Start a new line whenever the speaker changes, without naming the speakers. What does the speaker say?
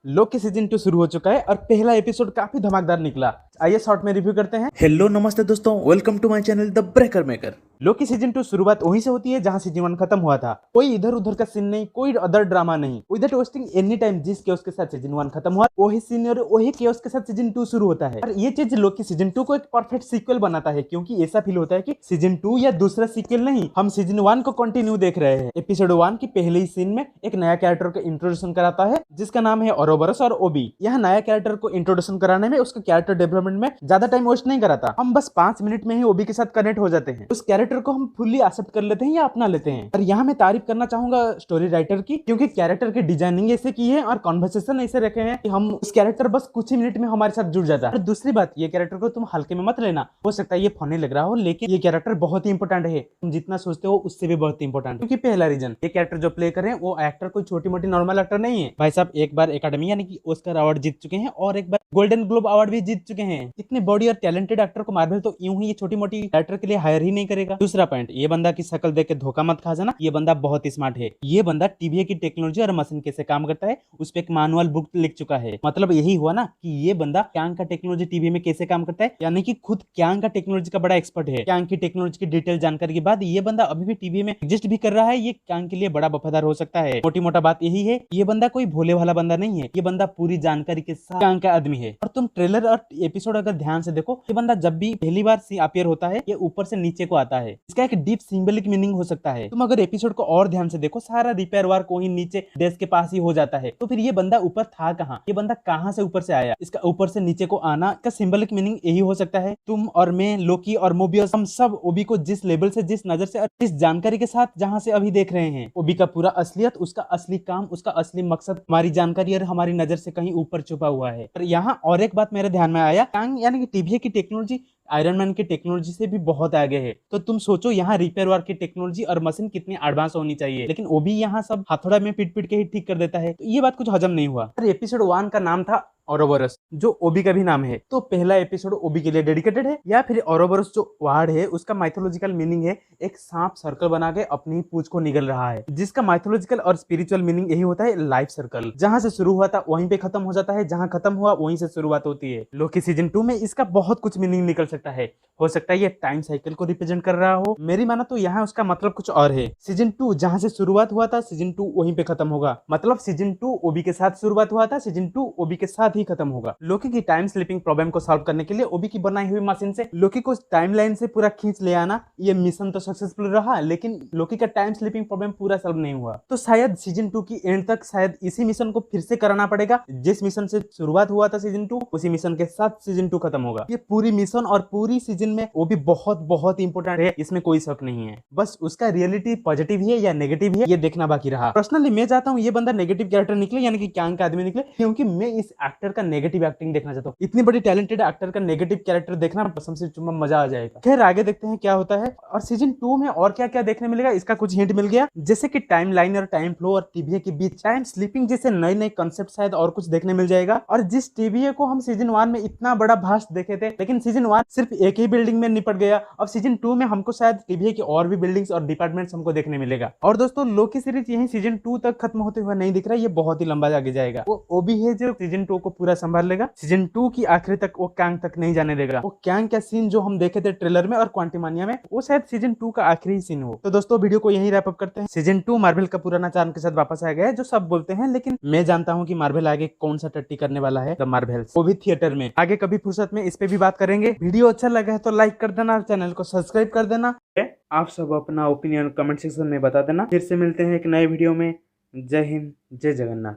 लोकी season 2 शुरू हो चुका है और पहला एपिसोड काफी धमाकेदार निकला। आइए शॉर्ट में रिव्यू करते हैं।
हेलो नमस्ते दोस्तों, welcome to my channel the breaker maker.
Loki season 2 शुरुआत वहीं से होती है जहां सीजन 1 खत्म हुआ था। कोई इधर उधर का सीन नहीं, कोई अदर ड्रामा नहीं, विदाउट वेस्टिंग एनी टाइम। जिस केओस के साथ सीजन 1 खत्म हुआ वही सीन और वही केओस के साथ सीजन 2 शुरू होता है। और ये चीज लोकी सीजन 2 को एक परफेक्ट सीक्वल बनाता है, क्योंकि ऐसा फील होता है कि सीजन 2 या दूसरा सीक्वल नहीं, हम सीजन 1 को कंटिन्यू देख रहे हैं। एपिसोड 1 की पहले ही सीन में एक नया कैरेक्टर का इंट्रोडक्शन कराता है जिसका नाम है ओरोबोरस और ओबी। यह नया कैरेक्टर को इंट्रोडक्शन कराने में, उसका कैरेक्टर डेवलपमेंट में ज्यादा टाइम वेस्ट नहीं कराता। हम बस 5 मिनट में ही ओबी के साथ कनेक्ट हो जाते हैं। उस कैरेक्टर को हम फुल्ली एक्सेप्ट कर लेते हैं या अपना लेते हैं। और यहाँ मैं तारीफ करना चाहूंगा स्टोरी राइटर की, क्योंकि कैरेक्टर की डिजाइनिंग ऐसे की है और कॉन्वर्सेशन ऐसे रखे हैं कि हम उस कैरेक्टर बस कुछ ही मिनट में हमारे साथ जुड़ जाता है। और दूसरी बात, ये कैरेक्टर को तुम हल्के में मत लेना। हो सकता है ये फनी लग रहा हो, लेकिन ये कैरेक्टर बहुत ही इंपॉर्टेंट है। तुम जितना सोचते हो उससे भी बहुत इंपॉर्टेंट। क्योंकि पहला रीजन, ये कैरेक्टर जो प्ले कर रहे हैं वो एक्टर कोई छोटी मोटी नॉर्मल एक्टर नहीं है। भाई साहब एक बार एकेडमी यानी कि ऑस्कर अवार्ड जीत चुके हैं और एक बार गोल्डन ग्लोब अवार्ड भी जीत चुके हैं। इतने बॉडी और टैलेंटेड एक्टर को मार्वल तो यूं ही ये छोटी मोटी एक्टर के लिए हायर ही नहीं करेगा। दूसरा पॉइंट, ये बंदा की शक्ल देख के धोखा मत खा जाना, ये बंदा बहुत ही स्मार्ट है। ये बंदा टीवीए की टेक्नोलॉजी और मशीन कैसे काम करता है उस पर एक मैनुअल बुक लिख चुका है। मतलब यही हुआ ना कि ये बंदा कैंग का टेक्नोलॉजी टीवी में कैसे काम करता है, यानी कि खुद कैंग का टेक्नोलॉजी का बड़ा एक्सपर्ट है। कैंग की टेक्नोलॉजी की डिटेल जानकारी के बाद ये बंदा अभी भी टीवी में एग्जिस्ट भी कर रहा है। ये कैंग के लिए बड़ा वफादार हो सकता है। मोटी मोटा बात यही है, ये बंदा कोई भोले वाला बंदा नहीं है। ये बंदा पूरी जानकारी के साथ कैंग का आदमी है। और तुम ट्रेलर और एपिसोड अगर ध्यान से देखो, ये बंदा जब भी पहली बार अपीयर होता है ये ऊपर से नीचे को आता है। इसका एक डीप सिंबलिक मीनिंग हो सकता है। तुम अगर एपिसोड को और ध्यान से देखो, सारा रिपेयर वर्क वहीं नीचे डेस्क के पास ही हो जाता है। तो फिर ये बंदा ऊपर था कहाँ? ये बंदा कहाँ से ऊपर से आया? इसका ऊपर से नीचे को आना का सिंबलिक मीनिंग यही हो सकता है। तुम और मैं, लोकी और मोबियस, हम सब ओबी को जिस लेवल से, जिस नजर से और जिस जानकारी के साथ जहां से अभी देख रहे हैं, ओबी का पूरा असलियत, उसका असली काम, उसका असली मकसद हमारी जानकारी और हमारी नजर से कहीं ऊपर छुपा हुआ है। पर यहाँ और एक बात मेरे ध्यान में आया, कैंग यानी कि टीवीए की टेक्नोलॉजी आयरन मैन की टेक्नोलॉजी से भी बहुत आगे है। तो तुम सोचो यहाँ रिपेयर वर्क की टेक्नोलॉजी और मशीन कितनी एडवांस होनी चाहिए, लेकिन वो भी यहाँ सब हथौड़ा में पीट पीट के ही ठीक कर देता है। तो ये बात कुछ हजम नहीं हुआ। एपिसोड 1 का नाम था ओरोबोरस, जो ओबी का भी नाम है। तो पहला एपिसोड ओबी के लिए डेडिकेटेड है, या फिर ओरोबोरस जो वर्ड है उसका माइथोलॉजिकल मीनिंग है एक सांप सर्कल बना के अपनी पूंछ को निगल रहा है, जिसका माइथोलॉजिकल और स्पिरिचुअल मीनिंग यही होता है लाइफ सर्कल। जहां से शुरू हुआ था वहीं पे खत्म हो जाता है, जहां खत्म हुआ वहीं से शुरुआत होती है। लोकी सीजन 2 में इसका बहुत कुछ मीनिंग निकल सकता है। हो सकता है ये टाइम साइकिल को रिप्रेजेंट कर रहा हो। मेरी माना तो यहाँ उसका मतलब कुछ और है। सीजन 2 जहां से शुरुआत हुआ था, सीजन 2 वहीं पे खत्म होगा। मतलब सीजन 2 ओबी के साथ शुरुआत हुआ था, सीजन 2 ओबी के साथ ही खत्म होगा। लोकी की टाइम स्लिपिंग प्रॉब्लम को सॉल्व करने के लिए ओबी की बनाई हुई मशीन से लोकी को टाइमलाइन से पूरा खींच ले आना, ये मिशन तो सक्सेसफुल रहा, लेकिन लोकी का टाइम स्लिपिंग प्रॉब्लम पूरा सॉल्व नहीं हुआ। तो शायद सीजन 2 की एंड तक शायद इसी मिशन को फिर से कराना पड़ेगा। जिस मिशन से शुरुआत हुआ था सीजन 2, उसी मिशन के साथ सीजन 2 खत्म होगा। ये पूरी मिशन और पूरी सीजन में वो भी बहुत बहुत इंपॉर्टेंट है, इसमें कोई शक नहीं है। बस उसका रियलिटी पॉजिटिव है या नेगेटिव है ये देखना बाकी रहा। पर्सनली मैं चाहता हूँ ये बंदा नेगेटिव कैरेक्टर निकले, यानी कि कैंग का आदमी निकले, क्योंकि मैं इस एक्टर का नेगेटिव एक्टिंग देखना चाहता हूँ। इतनी बड़ी टैलेंटेड एक्टर का नेगेटिव कैरेक्टर देखना कसम से चुम्मा मजा आ जाएगा। खैर आगे देखते हैं क्या होता है। और सीजन 2 में और क्या क्या देखने मिलेगा इसका कुछ हिंट मिल गया, जैसे कि टाइम लाइन और टाइम फ्लो और टीवीए के बीच टाइम स्लीपिंग जैसे नए नए कंसेप्ट शायद और कुछ देखने मिल जाएगा। और जिस टीवीए को हम सीजन 1 में इतना बड़ा भास्ट देखे थे, लेकिन सीजन 1 सिर्फ एक ही बिल्डिंग में निपट गया, अब सीजन 2 में हमको शायद टीवीए की और भी बिल्डिंग्स और डिपार्टमेंट्स हमको देखने मिलेगा। और दोस्तों लोकी सीरीज यही सीजन 2 तक खत्म होते हुए नहीं दिख रहा है, ये बहुत ही लंबा आगे जाएगा। वो ओबी है जो सीजन 2 को पूरा संभाल लेगा। सीजन 2 की आखिरी तक वो कैंग तक नहीं जाने देगा। वो कैंग का सीन जो हम देखे थे ट्रेलर में और क्वांटिमानिया में, वो शायद सीजन 2 का आखिरी सीन हो। तो दोस्तों वीडियो को यही रैप अप करते हैं। सीजन 2 मार्वल का पुराना चार्म के साथ वापस आ गया है, जो सब बोलते हैं, लेकिन मैं जानता हूँ कि मार्वल आगे कौन सा टट्टी करने वाला है, द मार्वल्स, वो भी थिएटर में। आगे कभी फुर्सत में इस पे भी बात करेंगे। वीडियो अच्छा लगा है तो लाइक कर देना, चैनल को सब्सक्राइब कर देना। आप सब अपना ओपिनियन कमेंट सेक्शन में बता देना। फिर से मिलते हैं एक नए वीडियो में। जय हिंद, जय जगन्नाथ।